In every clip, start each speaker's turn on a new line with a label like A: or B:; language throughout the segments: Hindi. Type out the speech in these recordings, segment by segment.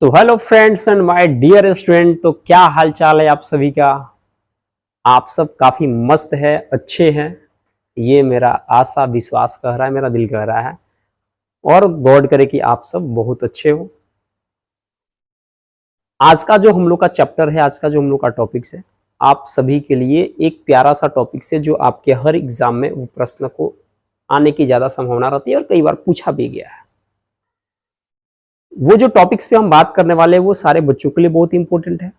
A: तो hello friends and my dear student. तो क्या हाल चाल है आप सभी का। आप सब काफी मस्त है, अच्छे हैं, ये मेरा आशा विश्वास कह रहा है, मेरा दिल कह रहा है। और गॉड करे कि आप सब बहुत अच्छे हो। आज का जो हम लोग का चैप्टर है, आज का जो हम लोग का टॉपिक्स है, आप सभी के लिए एक प्यारा सा टॉपिक्स है जो आपके हर एग्जाम में वो प्रश्न को आने की ज्यादा संभावना रहती है और कई बार पूछा भी गया है। वो जो टॉपिक्स पे हम बात करने वाले हैं वो सारे बच्चों के लिए बहुत इंपॉर्टेंट है,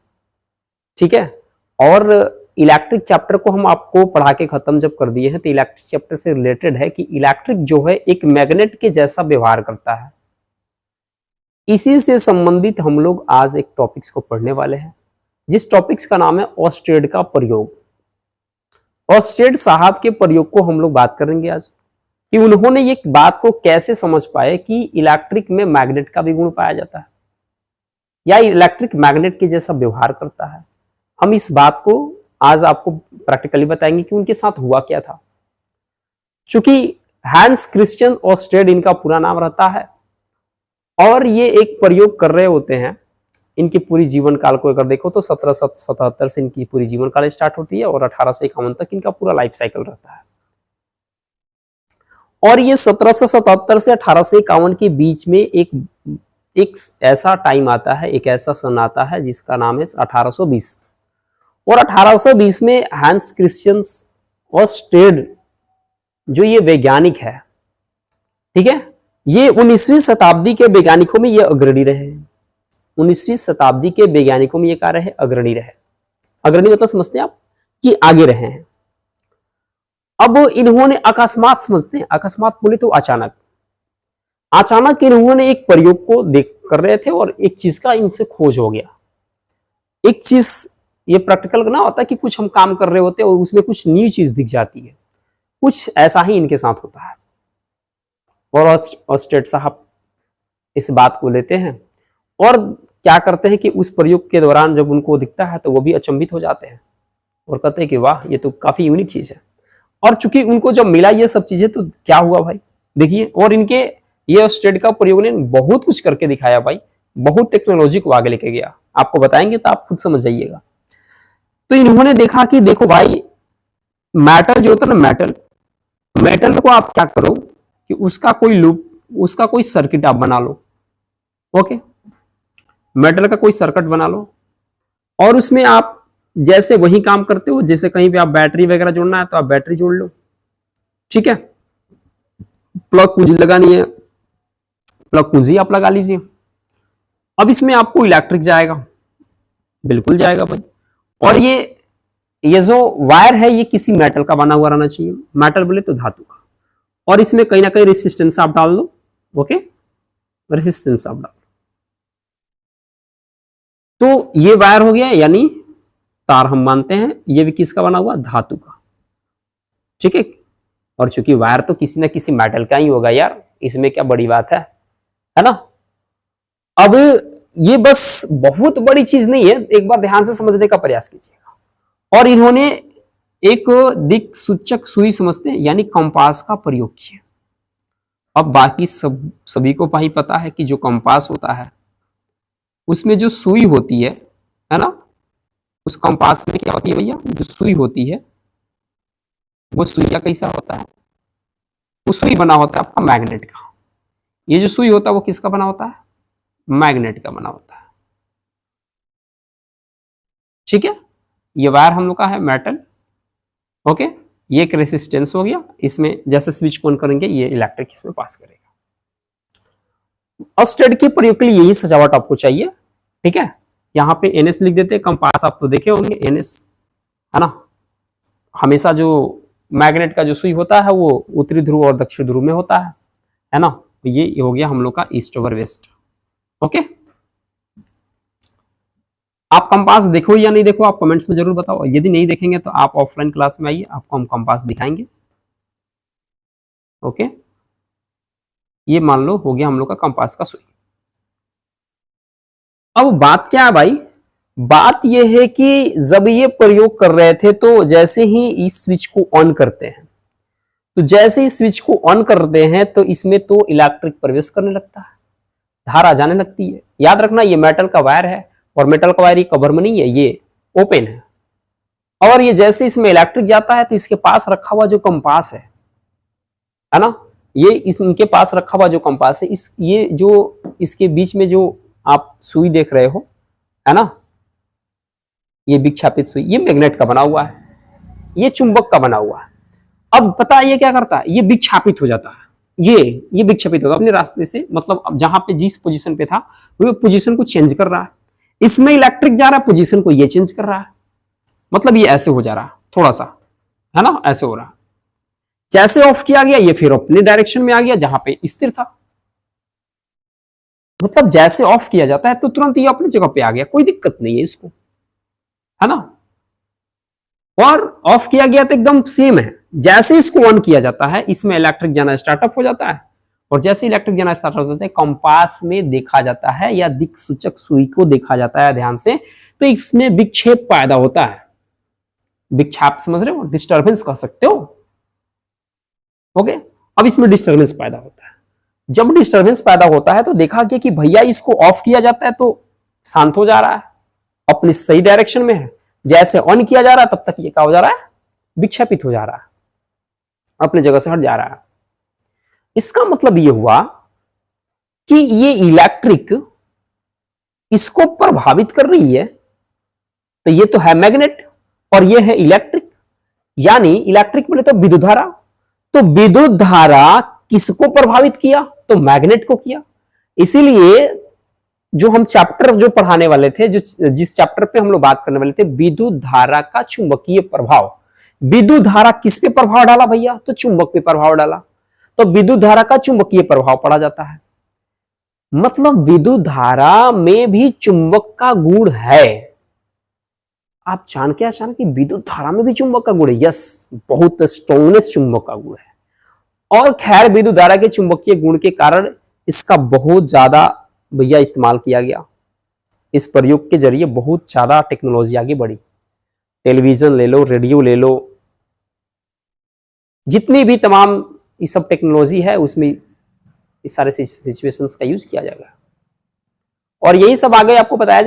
A: ठीक है। और इलेक्ट्रिक चैप्टर को हम आपको पढ़ा के खत्म जब कर दिए हैं तो इलेक्ट्रिक चैप्टर से रिलेटेड है कि इलेक्ट्रिक जो है एक मैग्नेट के जैसा व्यवहार करता है। इसी से संबंधित हम लोग आज एक टॉपिक्स को पढ़ने वाले हैं, जिस टॉपिक्स का नाम है ऑर्स्टेड का प्रयोग। ऑर्स्टेड साहब के प्रयोग को हम लोग बात करेंगे आज, कि उन्होंने एक बात को कैसे समझ पाए कि इलेक्ट्रिक में मैग्नेट का भी गुण पाया जाता है या इलेक्ट्रिक मैग्नेट के जैसा व्यवहार करता है। हम इस बात को आज आपको प्रैक्टिकली बताएंगे कि उनके साथ हुआ क्या था। चूंकि हैंस क्रिश्चियन ऑर्स्टेड इनका पूरा नाम रहता है और ये एक प्रयोग कर रहे होते हैं। इनकी पूरी जीवन काल को अगर देखो तो 1777 से इनकी पूरी जीवन काल स्टार्ट होती है और 1851 तक इनका पूरा लाइफ साइकिल रहता है। और ये 1777 से 1851 के बीच में एक ऐसा टाइम आता है, एक ऐसा सन आता है जिसका नाम है 1820। और 1820 में हैंस क्रिश्चियन ऑर्स्टेड जो ये वैज्ञानिक है, ठीक है, ये 19वीं शताब्दी के वैज्ञानिकों में ये अग्रणी रहे। 19वीं शताब्दी के वैज्ञानिकों में ये क्या रहे? अग्रणी रहे। अग्रणी मतलब समझते हैं आप कि आगे रहे हैं। अब इन्होंने अकस्मात, समझते हैं अकस्मात बोले तो अचानक इन्होंने एक प्रयोग को देख कर रहे थे और एक चीज का इनसे खोज हो गया। एक चीज ये प्रैक्टिकल ना होता है कि कुछ हम काम कर रहे होते हैं और उसमें कुछ न्यू चीज दिख जाती है, कुछ ऐसा ही इनके साथ होता है। और ऑर्स्टेड साहब इस बात को लेते हैं और क्या करते हैं कि उस प्रयोग के दौरान जब उनको दिखता है तो वो भी अचंभित हो जाते हैं और कहते हैं कि वाह, ये तो काफी यूनिक चीज है। और चूंकि उनको जब मिला ये सब चीजें तो क्या हुआ भाई, देखिए। और इनके ये ऑर्स्टेड का प्रयोग ने बहुत कुछ करके दिखाया भाई, बहुत टेक्नोलॉजी को आगे लेके गया। आपको बताएंगे तो आप खुद समझ जाइएगा। तो इन्होंने देखा कि देखो भाई, मेटल जो होता है ना, मेटल को आप क्या करो कि उसका कोई लूप, उसका कोई सर्किट आप बना लो। ओके, मेटल का कोई सर्किट बना लो और उसमें आप जैसे वही काम करते हो, जैसे कहीं पे आप बैटरी वगैरह जोड़ना है तो आप बैटरी जोड़ लो, ठीक है। प्लग कुंजी लगानी है, प्लग कुंजी आप लगा लीजिए। अब इसमें आपको इलेक्ट्रिक जाएगा, बिल्कुल जाएगा भाई। और ये जो वायर है ये किसी मेटल का बना हुआ रहना चाहिए, मेटल बोले तो धातु का। और इसमें कहीं ना कहीं रेसिस्टेंस आप डाल दो। ओके, रेसिस्टेंस आप डाल दो तो ये वायर हो गया, यानी तार हम मानते हैं। ये भी किसका बना हुआ? धातु का, ठीक है। और चूंकि वायर तो किसी ना किसी मेटल का ही होगा यार, इसमें क्या बड़ी बात है ना। अब ये बस बहुत बड़ी चीज नहीं है, एक बार ध्यान से समझने का प्रयास कीजिएगा। और इन्होंने एक दिक सूचक सुई, समझते हैं, यानी कंपास का प्रयोग किया। अब बाकी सभी को ही पता है कि जो कंपास होता है उसमें जो सुई होती है ना, उस कंपास में क्या होती है भैया? जो सुई होती है वो सुइया कैसा होता है? वो सुई बना होता है आपका मैग्नेट का। ये जो सुई होता है वो किसका बना होता है? मैग्नेट का बना होता है, ठीक है। ये वायर हम लोग का है मेटल। ओके, ये एक रेसिस्टेंस हो गया, इसमें जैसे स्विच ऑन करेंगे ये इलेक्ट्रिक इसमें पास करेगा। ऑर्स्टेड के प्रयोग के लिए यही सजावट आपको चाहिए, ठीक है। यहाँ पे NS लिख देते हैं। कंपास आप तो देखे होंगे, NS है ना। हमेशा जो मैग्नेट का जो सुई होता है वो उत्तरी ध्रुव और दक्षिण ध्रुव में होता है ना। ये हो गया हम लोग का ईस्ट ओवर वेस्ट। ओके, आप कंपास देखो या नहीं देखो, आप कमेंट्स में जरूर बताओ। यदि नहीं देखेंगे तो आप ऑफलाइन क्लास में आइए, आपको हम कंपास दिखाएंगे। ओके, ये मान लो हो गया हम लोग का कंपास का सुई। अब बात क्या है भाई? बात यह है कि जब ये प्रयोग कर रहे थे तो जैसे ही इस स्विच को ऑन करते हैं, तो जैसे ही स्विच को ऑन करते हैं तो इसमें तो इलेक्ट्रिक प्रवेश करने लगता है। धारा जाने लगती है। याद रखना ये मेटल का वायर है और मेटल का वायर ये कवर में नहीं है, ये ओपन है। और ये जैसे इसमें इलेक्ट्रिक जाता है तो इसके पास रखा हुआ जो कंपास है ना, ये इनके पास रखा हुआ जो कंपास है, ये जो इसके बीच में जो आप सुई देख रहे हो है ना, ये विक्षापित सुई, ये मैग्नेट का बना हुआ है, ये चुंबक का बना हुआ है। अब पता है ये क्या करता है, ये विक्षापित हो जाता है, ये विक्षेपित होगा अपने रास्ते से, मतलब अब जहां पे जिस पोजीशन पे था वो पोजीशन को चेंज कर रहा है। इसमें इलेक्ट्रिक जा रहा है, पोजीशन को ये चेंज कर रहा है, मतलब ये ऐसे हो जा रहा है थोड़ा सा, है ना, ऐसे हो रहा है। जैसे ऑफ किया गया ये फिर अपने डायरेक्शन में आ गया जहां पे स्थिर था। मतलब जैसे ऑफ किया जाता है तो तुरंत ये अपनी जगह पे आ गया, कोई दिक्कत नहीं है इसको, है ना। और ऑफ किया गया तो एकदम सेम है। जैसे इसको ऑन किया जाता है इसमें इलेक्ट्रिक जाना स्टार्टअप हो जाता है, और जैसे इलेक्ट्रिक जाना स्टार्टअप होता है कंपास में देखा जाता है या दिक् सूचक सुई को देखा जाता है ध्यान से, तो इसमें विक्षेप पैदा होता है। विक्षेप समझ रहे हो, डिस्टर्बेंस कह सकते हो। ओके, अब इसमें डिस्टर्बेंस पैदा होता है। जब डिस्टर्बेंस पैदा होता है तो देखा गया कि भैया इसको ऑफ किया जाता है तो शांत हो जा रहा है, अपनी सही डायरेक्शन में है। जैसे ऑन किया जा रहा है तब तक ये क्या हो जा रहा है, विक्षेपित हो जा रहा है, अपनी जगह से हट जा रहा है। इसका मतलब ये हुआ कि ये इलेक्ट्रिक इसको प्रभावित कर रही है, तो ये तो है मैग्नेट और ये है इलेक्ट्रिक, यानी इलेक्ट्रिक बोले तो विद्युत धारा, तो विद्युत धारा किसको प्रभावित किया, तो मैग्नेट को किया। इसीलिए जो हम चैप्टर जो पढ़ाने वाले थे, जो जिस चैप्टर पे हम लोग बात करने वाले थे, विद्युत धारा का चुंबकीय प्रभाव, विद्युत धारा किस पे प्रभाव डाला भैया, तो चुंबक पे प्रभाव डाला, तो विद्युत धारा का चुंबकीय प्रभाव पड़ा जाता है। मतलब विद्युत धारा में भी चुंबक का गुण है। आप जान के आसान कि विद्युत धारा में भी चुंबक का गुण है, यस, बहुत स्ट्रॉन्गनेस चुंबक का गुण है। और खैर विद्युत धारा के चुंबकीय गुण के कारण इसका बहुत ज्यादा भैया इस्तेमाल किया गया। इस प्रयोग के जरिए बहुत ज्यादा टेक्नोलॉजी आगे बढ़ी। टेलीविजन ले लो, रेडियो ले लो, जितनी भी तमाम ये सब टेक्नोलॉजी है उसमें इस सारे सिचुएशंस का यूज किया जाएगा। और यही सब आगे आपको बताया